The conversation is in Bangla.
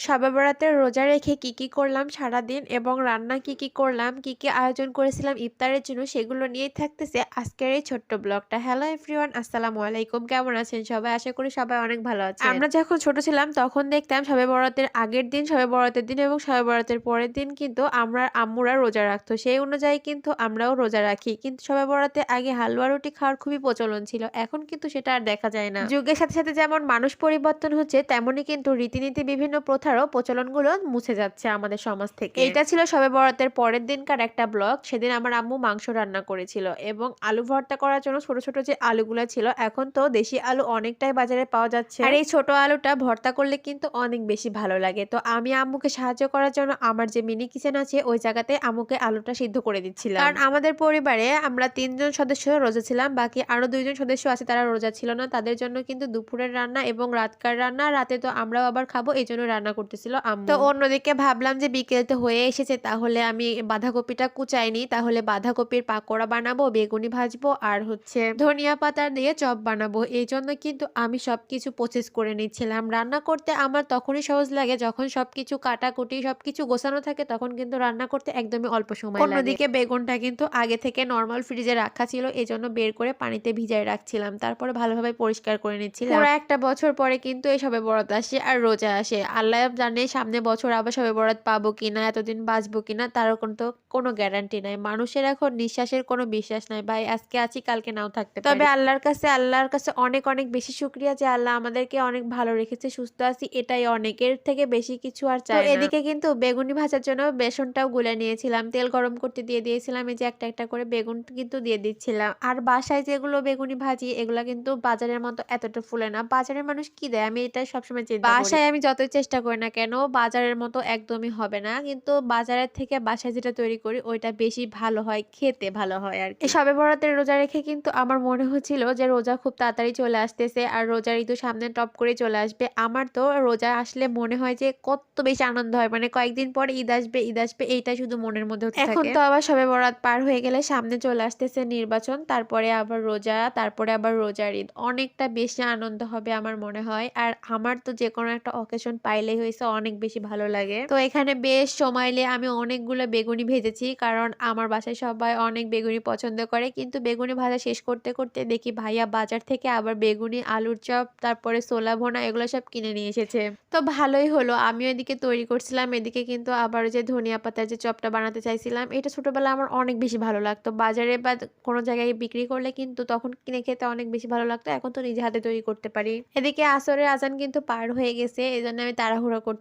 শবে বরাতের রোজা রেখে কি করলাম সারাদিন এবং রান্না কি করলাম, কি আয়োজন করেছিলাম ইফতারের জন্য সেগুলো নিয়েই থাকতেছে আজকের এই ছোট্ট ব্লগটা। হ্যালো এভরিওয়ান, আসসালামু আলাইকুম। কেমন আছেন সবাই? আশা করি সবাই অনেক ভালো আছেন। আমরা যখন ছোট ছিলাম তখন দেখতাম শবে বরাতের আগের দিন, শবে বরাতের দিন এবং শবে বরাতের পরের দিন কিন্তু আমরা আম্মুরা রোজা রাখতো। সেই অনুযায়ী কিন্তু আমরাও রোজা রাখি। কিন্তু শবে বরাতের আগে হালুয়া রুটি খাওয়ার খুবই প্রচলন ছিল। এখন কিন্তু সেটা আর দেখা যায় না। যুগের সাথে সাথে যেমন মানুষ পরিবর্তন হচ্ছে, তেমনি কিন্তু রীতিনীতি বিভিন্ন প্রথারও প্রচলনগুলো মুছে যাচ্ছে আমাদের সমাজ থেকে। এইটা ছিল শবে বরাতের পরের দিনকার একটা ব্লগ। সেদিন আমার আম্মু মাংস রান্না করেছিল এবং আলু ভর্তা করার জন্য ছোট ছোট যে আলুগুলো ছিল, এখন তো দেশি আলু অনেকটাই বাজারে পাওয়া যাচ্ছে, আর এই ছোট আলুটা ভর্তা করলে কিন্তু অনেক বেশি ভালো লাগে। তো আমি আম্মুকে সাহায্য করার জন্য আমার যে মিনি কিচেন আছে ওই জায়গাতে আম্মুকে আলুটা সিদ্ধ করে দিচ্ছিলাম। কারণ আমাদের পরিবারে আমরা 3জন সদস্য রোজা ছিলাম, বাকি আরো 2জন সদস্য আছে তারা রোজা ছিল না। তাদের জন্য কিন্তু দুপুরের রান্না এবং রাতকার রান্না, রাতে তো আমরাও আবার খাবো, এই জন্য রান্না করতেছিল আম্মু। তো অন্যদিকে ভাবলাম যে বিকেল তো হয়ে এসেছে, তাহলে আমি বাঁধাকপিটা কুচাইনি, তাহলে বাঁধাকপির পাকোড়া বানাবো, বেগুনি ভাজবো আর ধনিয়া পাতা দিয়ে চপ বানাবো। এই জন্য কিন্তু আমি সবকিছু প্রসেস করে নিচ্ছিলাম। রান্না করতে আমার তখনই সহজ লাগে যখন সবকিছু কাটাকুটি সবকিছু গোছানো থাকে, তখন কিন্তু রান্না করতে একদমই অল্প সময় লাগে। অন্যদিকে বেগুনটা কিন্তু আগে থেকে নর্মাল ফ্রিজে রাখা ছিল, এজন্য বের করে পানিতে ভিজায় রাখছিলাম, তারপরে ভালোভাবে পরিষ্কার করে নিচ্ছিলাম। পুরো একটা বছর পরে কিন্তু এই শবে বরাত আসে আর রোজা আসে। আল্লাহ জানে সামনে বছর আবার শবে বরাত পাবো কিনা, এতদিন বাঁচবো কিনা, তারও কিন্তু কোনো গ্যারান্টি নাই। মানুষের এখন নিঃশ্বাসের কোনো বিশ্বাস নাই ভাই, আজকে আছি কালকে নাও থাকতে পারি। তবে আল্লাহর কাছে অনেক অনেক বেশি শুকরিয়া যে আল্লাহ আমাদেরকে অনেক ভালো রেখেছে, সুস্থ আছি, এটাই অনেকের থেকে বেশি কিছু আর চাই না। এদিকে কিন্তু বেগুনি ভাজার জন্য বেসনটাও গুলে নিয়েছিলাম, তেল গরম করতে দিয়ে দিয়েছিলাম, এই যে একটা একটা করে বেগুন কিন্তু দিয়ে দিচ্ছিলাম। আর বাসায় যেগুলো বেগুনি ভাজি এগুলা কিন্তু বাজারের মতো এতটা ফুলে না। বাজারের মানুষ কি দেয় আমি এটা সবসময় চিন্তা করি। বাসায় আমি যতই চেষ্টা করি না কেন বাজারের মতো একদমই হবে না, কিন্তু বাজারের থেকে বাসায় যেটা তৈরি করি ওইটা বেশি ভালো হয়, খেতে ভালো হয় আর কি। শবে বরাতের রোজা রেখে কিন্তু আমার মনে হচ্ছিল যে রোজা খুব তাড়াতাড়ি চলে আসতেছে আর রোজার ঈদ সামনে টপ করে চলে আসবে। আমার তো রোজা আসলে মনে হয় যে কত বেশি আনন্দ হয়, মানে কয়েকদিন পরে ঈদ আসবে এইটা শুধু মনের মধ্যে হতে থাকে। এখন তো আবার শবে বরাত পার হয়ে গেলে সামনে চলে আসতেছে নির্বাচন, তারপরে আবার রোজা, তারপরে আবার রোজার ঈদ, অনেকটা বেশি আনন্দ হবে আমার মনে হয়। আর আমার তো যে কোনো একটা অকেশন পাইলেই হয়েছে, অনেক বেশি ভালো লাগে। তো এখানে বেশ সময় নিয়ে আমি অনেকগুলো বেগুনি ভেজেছি, কারণ আমার বাসায় সবাই অনেক বেগুনি পছন্দ করে। কিন্তু বেগুনি ভাজা শেষ করতে করতে দেখি ভাইয়া বাজার থেকে আবার বেগুনি, আলুর চপ, তারপরে ছোলা ভুনা এগুলো সব কিনে নিয়ে এসেছে। তো ভালোই হলো, আমিও এদিকে তৈরি করছিলাম, এদিকে কিন্তু আবার যে ধনিয়া পাতার যে চপটা বানাতে চাইছিলাম, এটা ছোটবেলায় আমার অনেক বেশি ভালো লাগতো। বাজারে বা কোনো জায়গায় বিক্রি করলে কিন্তু তখন কিনে খেতে অনেক বেশি ভালো লাগতো, এখন তো নিজে হাতে তৈরি করতে পারি। এদিকে আসরের আজান কিন্তু পার হয়ে গেছে, এই জন্য আমি তাড়াহুড়ো করতে